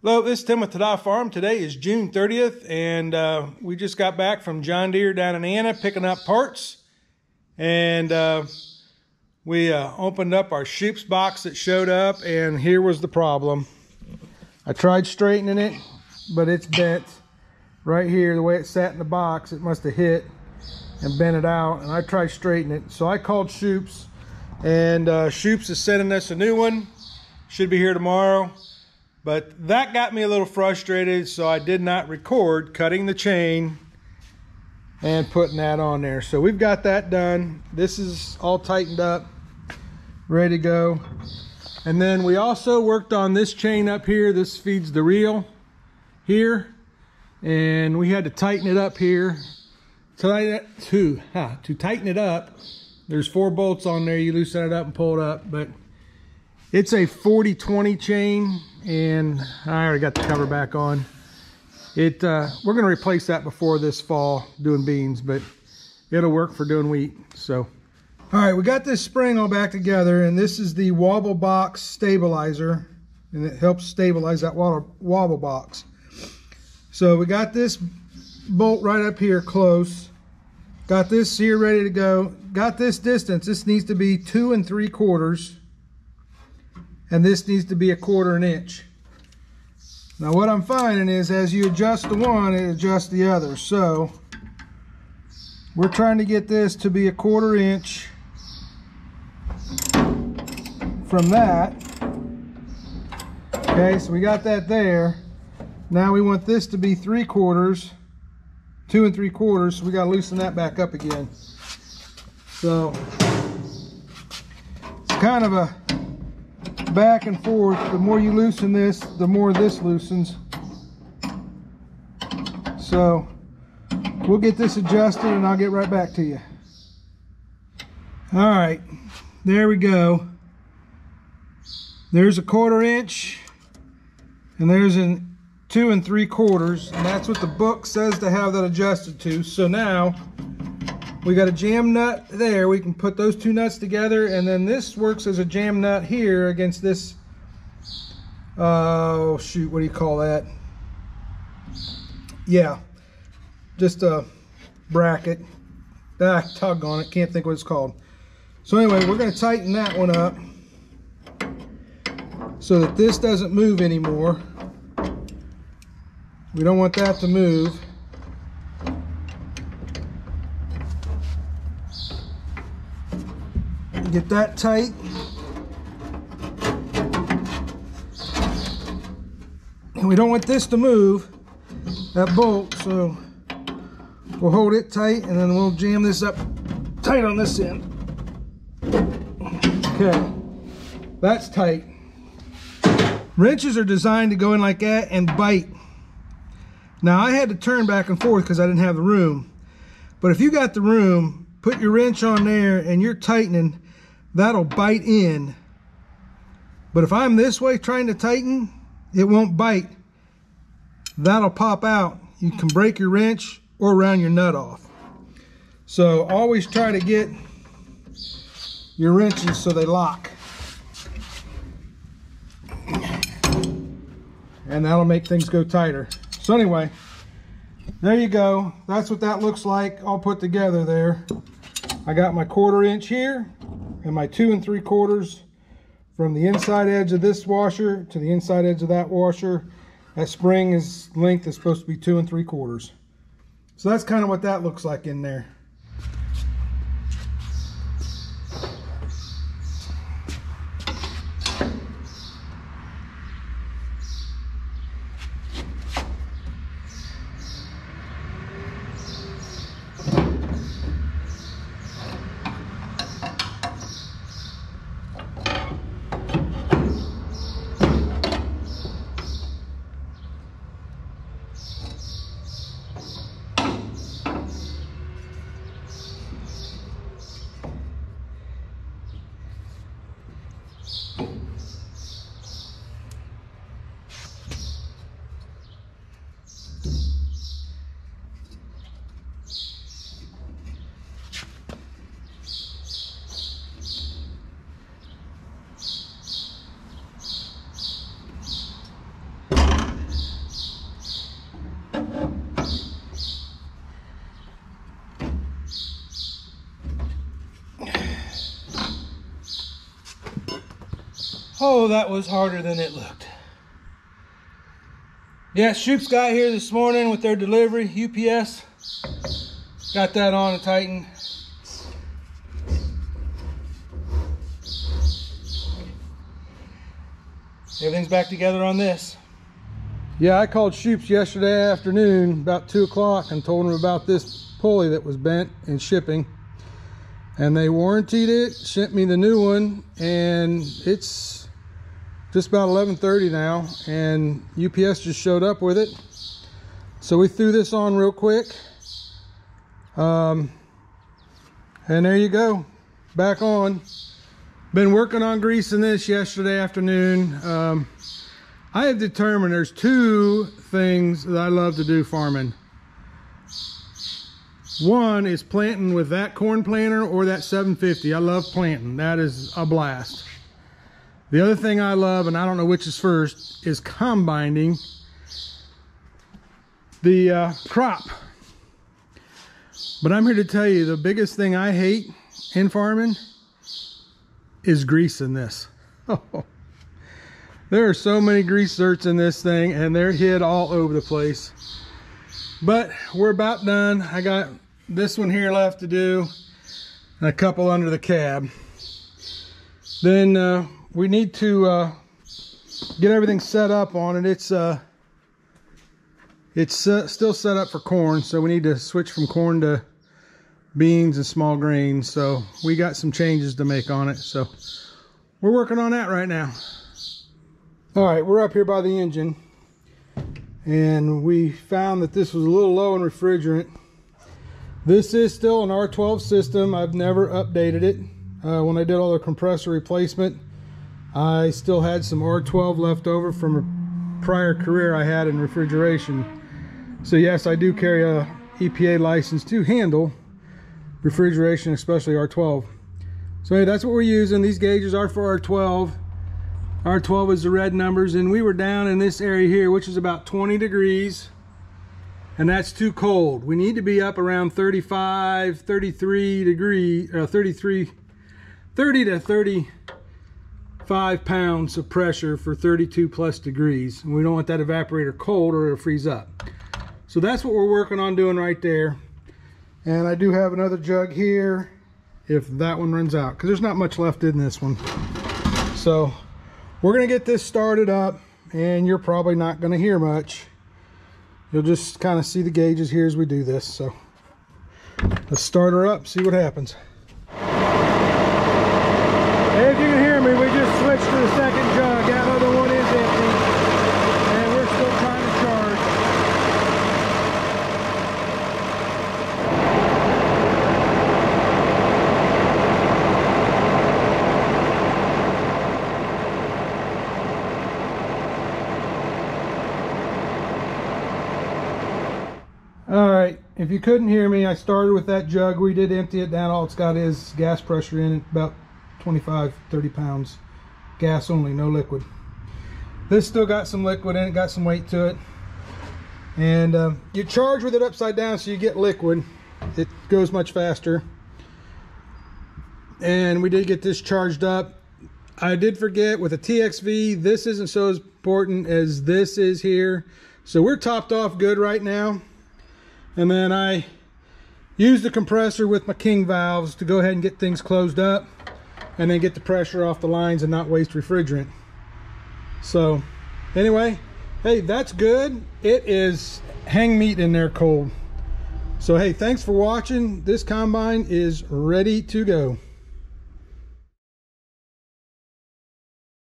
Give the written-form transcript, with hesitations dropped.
Hello, this is Tim with TAH-DAH Farm. Today is June 30th, and we just got back from John Deere down in Anna picking up parts. And we opened up our chutes box that showed up, and here was the problem. I tried straightening it, but it's bent right here. The way it sat in the box, it must have hit and bent it out, and I tried straightening it. So I called Chutes, and Chutes is sending us a new one. Should be here tomorrow. But that got me a little frustrated, so I did not record cutting the chain and putting that on there. So we've got that done. This is all tightened up, ready to go. And then we also worked on this chain up here. This feeds the reel here, and we had to tighten it up here. To tighten it up, there's 4 bolts on there. You loosen it up and pull it up, but it's a 40-20 chain, and I already got the cover back on. We're going to replace that before this fall doing beans, but it'll work for doing wheat. So, all right, we got this spring all back together, and this is the Wobble Box Stabilizer, and it helps stabilize that wobble box. So we got this bolt right up here close. Got this here ready to go. Got this distance. This needs to be 2 3/4. And this needs to be 1/4 inch. Now what I'm finding is as you adjust the one, it adjusts the other. So we're trying to get this to be 1/4 inch from that. Okay, so we got that there. Now we want this to be 3/4, 2 3/4, so we got to loosen that back up again. So it's kind of a back and forth. The more you loosen this, the more this loosens. So we'll get this adjusted and I'll get right back to you. All right, there we go. There's 1/4 inch, and there's a 2 3/4, and that's what the book says to have that adjusted to. So now we got a jam nut there. We can put those 2 nuts together, and then this works as a jam nut here against this, oh shoot, what do you call that? Yeah, just a bracket. Tug on it, can't think what it's called. So anyway, we're going to tighten that one up so that this doesn't move anymore. We don't want that to move. Get that tight. And we don't want this to move, that bolt, so we'll hold it tight and then we'll jam this up tight on this end. Okay, that's tight. Wrenches are designed to go in like that and bite. Now I had to turn back and forth because I didn't have the room. But if you got the room, put your wrench on there and you're tightening, that'll bite in. But if I'm this way trying to tighten, it won't bite. That'll pop out. You can break your wrench or round your nut off. So always try to get your wrenches so they lock. And that'll make things go tighter. So anyway, there you go. That's what that looks like all put together there. I got my 1/4 inch here and my 2 3/4 from the inside edge of this washer to the inside edge of that washer. That spring length is supposed to be 2 3/4. So that's kind of what that looks like in there. Oh, that was harder than it looked. Yeah, Shoops got here this morning with their delivery, UPS. Got that on and tightened. Everything's back together on this. Yeah, I called Shoops yesterday afternoon about 2 o'clock and told them about this pulley that was bent in shipping. And they warranted it, sent me the new one, and it's just about 11:30 now, and UPS just showed up with it. So we threw this on real quick. And there you go, back on. Been working on greasing this yesterday afternoon. I have determined there's 2 things that I love to do farming. One is planting with that corn planter or that 750. I love planting. That is a blast. The other thing I love, and I don't know which is first, is combining the crop. But I'm here to tell you the biggest thing I hate in farming is greasing this. There are so many grease zerts in this thing, and they're hid all over the place. But we're about done. I got this one here left to do, and a couple under the cab. Then we need to get everything set up on it. It's still set up for corn, so we need to switch from corn to beans and small grains. So we got some changes to make on it. So we're working on that right now. All right, we're up here by the engine, and we found that this was a little low in refrigerant. This is still an R12 system. I've never updated it. When I did all the compressor replacement, I still had some R12 left over from a prior career I had in refrigeration. So yes, I do carry a EPA license to handle refrigeration, especially R12. So hey, that's what we're using. These gauges are for R12. R12 is the red numbers, and we were down in this area here, which is about 20 degrees, and that's too cold. We need to be up around 35, 33 degrees, 30 to 35 pounds of pressure for 32 plus degrees. And we don't want that evaporator cold or it'll freeze up. So that's what we're working on doing right there. And I do have another jug here if that one runs out, because there's not much left in this one. So we're gonna get this started up, and you're probably not gonna hear much. You'll just kind of see the gauges here as we do this. So let's start her up, see what happens. As you can hear me, we just switched to the second jug. That other one is empty, and we're still trying to charge. All right, if you couldn't hear me, I started with that jug. We did empty it down. All it's got is gas pressure in it, about 25, 30 pounds. Gas only, no liquid. This still got some liquid in it, got some weight to it. And you charge with it upside down so you get liquid. It goes much faster. And we did get this charged up. I did forget, with a TXV, this isn't so as important as this is here. So we're topped off good right now. And then I used the compressor with my king valves to go ahead and get things closed up, and then get the pressure off the lines and not waste refrigerant. So anyway, hey, that's good. It is hang meat in there cold. So hey, thanks for watching. This combine is ready to go.